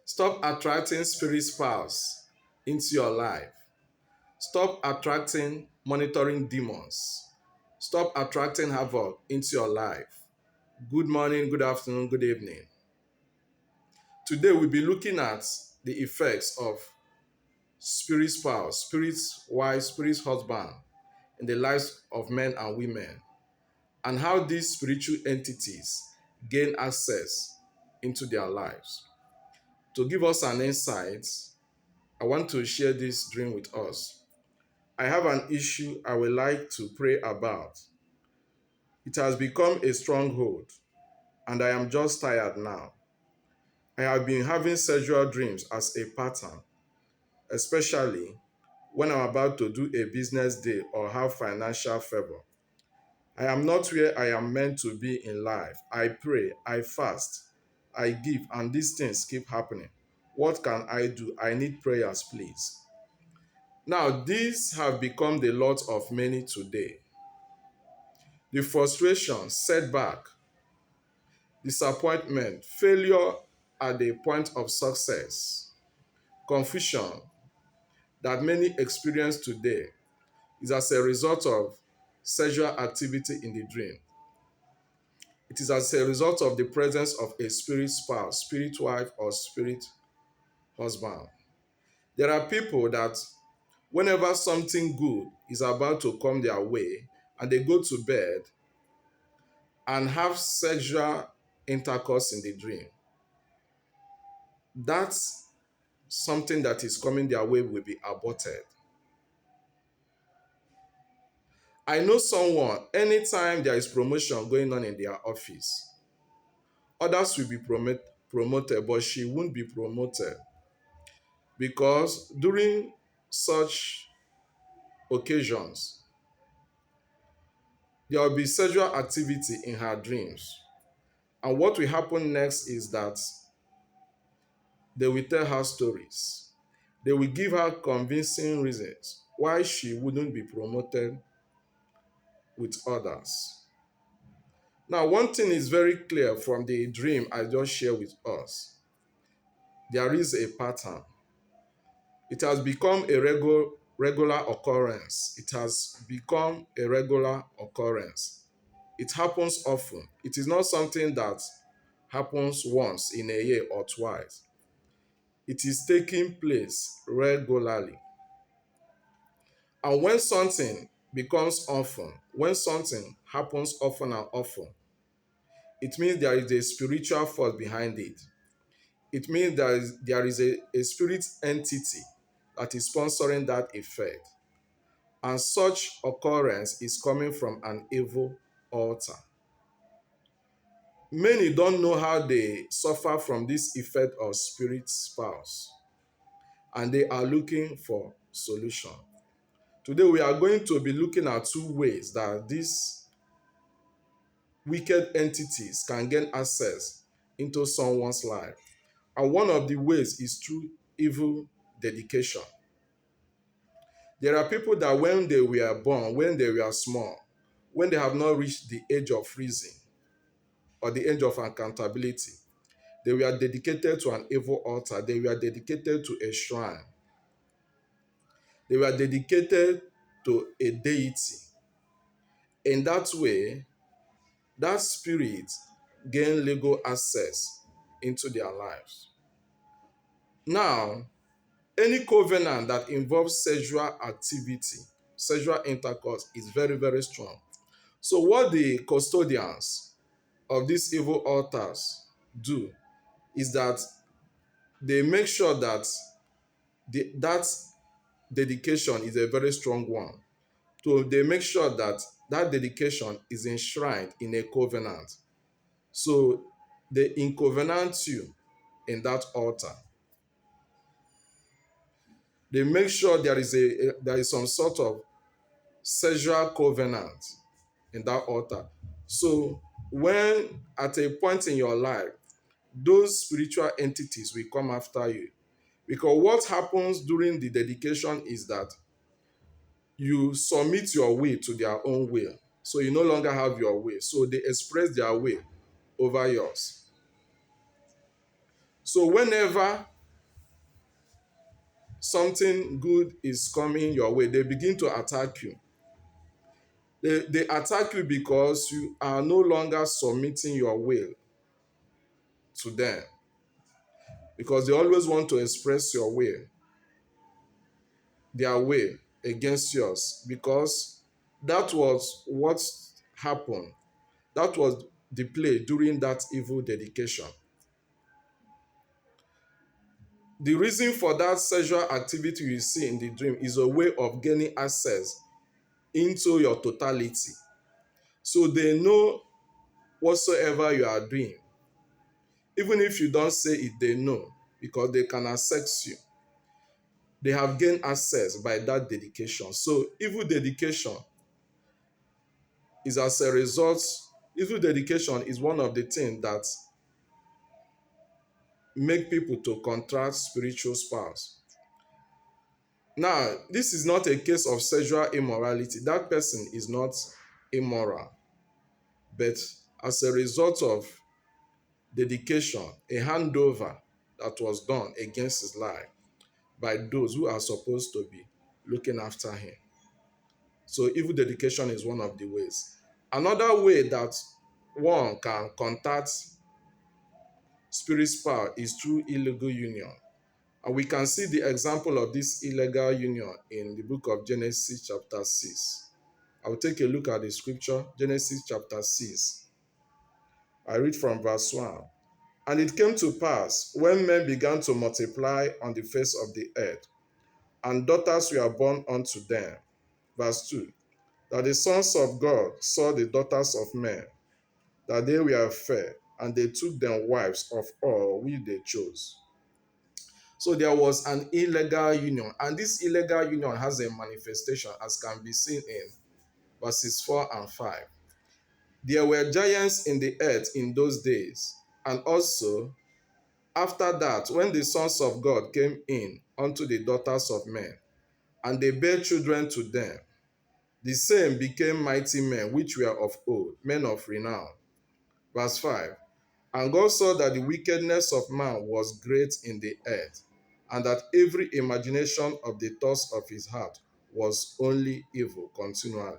Stop attracting spirit spouse into your life. Stop attracting monitoring demons. Stop attracting havoc into your life. Good morning, good afternoon, good evening. Today we'll be looking at the effects of spirit spouse, spirit wife, spirit husband in the lives of men and women, and how these spiritual entities gain access into their lives. To give us an insight, I want to share this dream with us. I have an issue I would like to pray about. It has become a stronghold, and I am just tired now. I have been having sexual dreams as a pattern, especially when I'm about to do a business deal or have financial favor. I am not where I am meant to be in life. I pray, I fast, I give, and these things keep happening. What can I do? I need prayers, please. Now, these have become the lot of many today. The frustration, setback, disappointment, failure at the point of success, confusion that many experience today is as a result of sexual activity in the dream. It is as a result of the presence of a spirit spouse, spirit wife, or spirit husband. There are people that whenever something good is about to come their way and they go to bed and have sexual intercourse in the dream, that's something that is coming their way will be aborted. I know someone, anytime there is promotion going on in their office, others will be promoted, but she won't be promoted because during such occasions, there will be sexual activity in her dreams. And what will happen next is that they will tell her stories. They will give her convincing reasons why she wouldn't be promoted with others. Now, one thing is very clear from the dream I just shared with us. There is a pattern. It has become a regular occurrence. It has become a regular occurrence. It happens often. It is not something that happens once in a year or twice. It is taking place regularly. And when something becomes often, when something happens often and often, it means there is a spiritual force behind it. It means there is a spirit entity that is sponsoring that effect. And such occurrence is coming from an evil altar. Many don't know how they suffer from this effect of spirit spouse, and they are looking for solution. Today we are going to be looking at two ways that these wicked entities can gain access into someone's life. And one of the ways is through evil dedication. There are people that when they were born, when they were small, when they have not reached the age of reason or the age of accountability, they were dedicated to an evil altar. They were dedicated to a shrine. They were dedicated to a deity. In that way, that spirit gained legal access into their lives. Now, any covenant that involves sexual activity, sexual intercourse is very, very strong. So what the custodians of these evil altars do is that they make sure that that dedication is a very strong one. So they make sure that that dedication is enshrined in a covenant. So they incovenant you in that altar. They make sure there is some sort of sexual covenant in that altar. So when at a point in your life, those spiritual entities will come after you. Because what happens during the dedication is that you submit your will to their own will. So you no longer have your will. So they express their will over yours. So whenever something good is coming your way, they begin to attack you. They attack you because you are no longer submitting your will to them, because they always want to express your will, their will against yours, because that was what happened. That was the play during that evil dedication. The reason for that sexual activity you see in the dream is a way of gaining access into your totality. So they know whatsoever you are doing. Even if you don't say it, they know, because they can access you. They have gained access by that dedication. So is as a result, evil dedication is one of the things that make people to contract spiritual spouse. Now, this is not a case of sexual immorality. That person is not immoral. But as a result of dedication, a handover that was done against his life by those who are supposed to be looking after him. So evil dedication is one of the ways. Another way that one can contact spirit power is through illegal union. And we can see the example of this illegal union in the book of Genesis chapter 6. I will take a look at the scripture, Genesis chapter 6. I read from verse 1. And it came to pass, when men began to multiply on the face of the earth, and daughters were born unto them. Verse 2. That the sons of God saw the daughters of men, that they were fair, and they took them wives of all which they chose. So there was an illegal union, and this illegal union has a manifestation, as can be seen in verses 4 and 5. There were giants in the earth in those days, and also after that, when the sons of God came in unto the daughters of men, and they bare children to them, the same became mighty men which were of old, men of renown. Verse 5. And God saw that the wickedness of man was great in the earth, and that every imagination of the thoughts of his heart was only evil continually.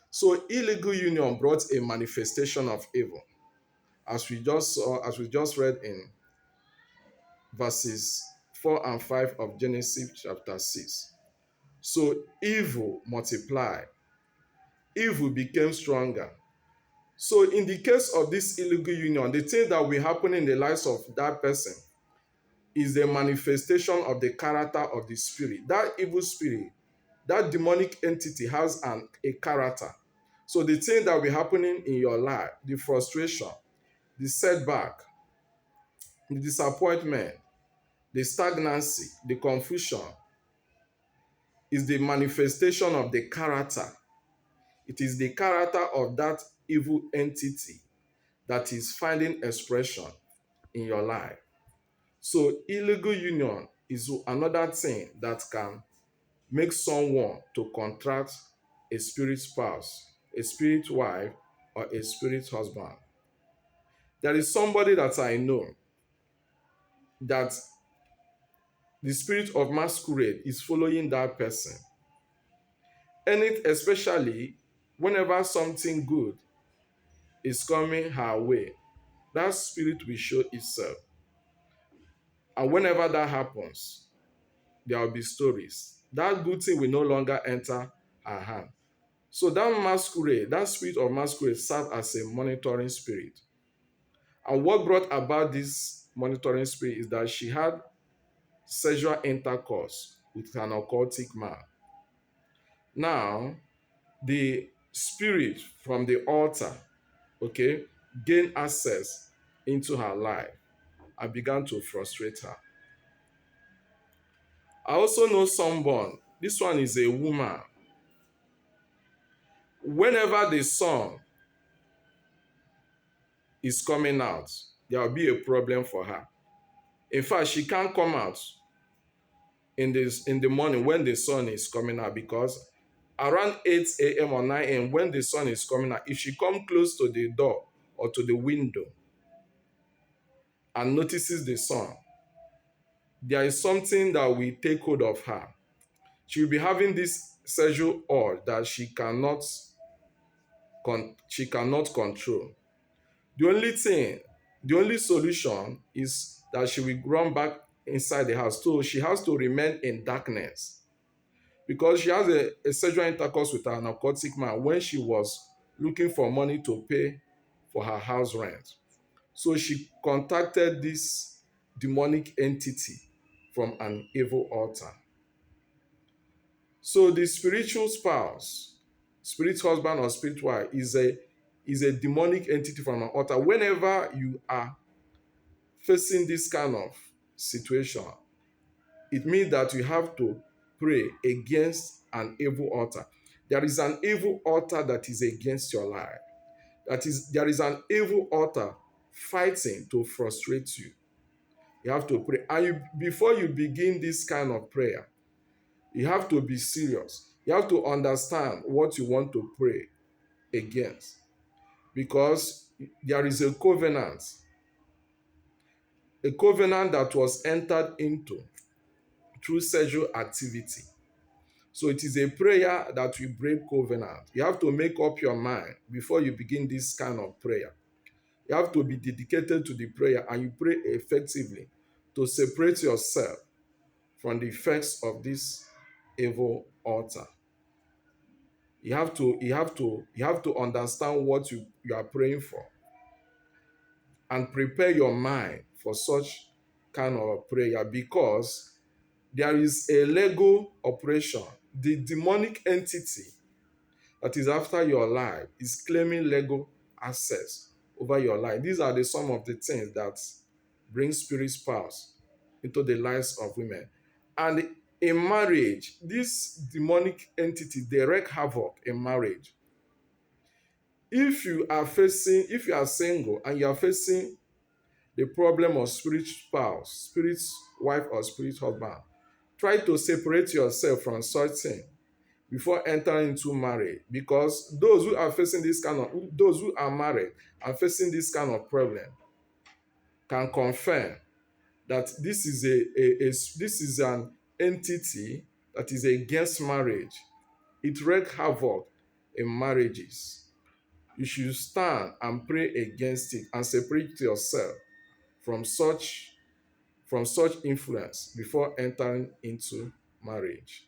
So illegal union brought a manifestation of evil, as we just saw, as we just read in verses 4 and 5 of Genesis chapter 6. So evil multiplied, evil became stronger. So in the case of this illegal union, the thing that will happen in the lives of that person is the manifestation of the character of the spirit. That evil spirit, that demonic entity has a character. So the thing that will be happening in your life, the frustration, the setback, the disappointment, the stagnancy, the confusion, is the manifestation of the character. It is the character of that evil entity that is finding expression in your life. So illegal union is another thing that can make someone to contract a spirit spouse, a spirit wife, or a spirit husband. There is somebody that I know that the spirit of masquerade is following that person. And it especially whenever something good is coming her way, that spirit will show itself. And whenever that happens, there will be stories. That good thing will no longer enter her hand. So that masquerade, that spirit of masquerade serves as a monitoring spirit. And what brought about this monitoring spirit is that she had sexual intercourse with an occultic man. Now, the spirit from the altar, okay, gained access into her life and began to frustrate her. I also know someone, this one is a woman. Whenever the sun is coming out, there will be a problem for her. In fact, she can't come out in the morning when the sun is coming out, because around 8 a.m. or 9 a.m. when the sun is coming out, if she comes close to the door or to the window and notices the sun, there is something that will take hold of her. She will be having this sexual urge that she cannot control. The only thing, the only solution is that she will run back inside the house. So she has to remain in darkness because she has a sexual intercourse with an narcotic man when she was looking for money to pay for her house rent. So she contacted this demonic entity from an evil altar. So the spiritual spouse, spirit husband or spirit wife is a demonic entity from an altar. Whenever you are facing this kind of situation, it means that you have to pray against an evil altar. There is an evil altar that is against your life. There is an evil altar fighting to frustrate you. You have to pray. And before you begin this kind of prayer, you have to be serious. You have to understand what you want to pray against. Because there is a covenant that was entered into through sexual activity. So it is a prayer that will break covenant. You have to make up your mind before you begin this kind of prayer. You have to be dedicated to the prayer and you pray effectively to separate yourself from the effects of this evil altar. You have to understand what you are praying for and prepare your mind for such kind of prayer because there is a Lego operation. The demonic entity that is after your life is claiming Lego access over your life. These are some of the things that bring spirit spouse into the lives of women. And in marriage, this demonic entity, they wreak havoc in marriage. If you are single and you are facing the problem of spirit spouse, spirit wife, or spirit husband, try to separate yourself from such thing before entering into marriage, because those who are married and facing this kind of problem can confirm that this is an entity that is against marriage. It wreaks havoc in marriages. You should stand and pray against it and separate yourself from such influence before entering into marriage.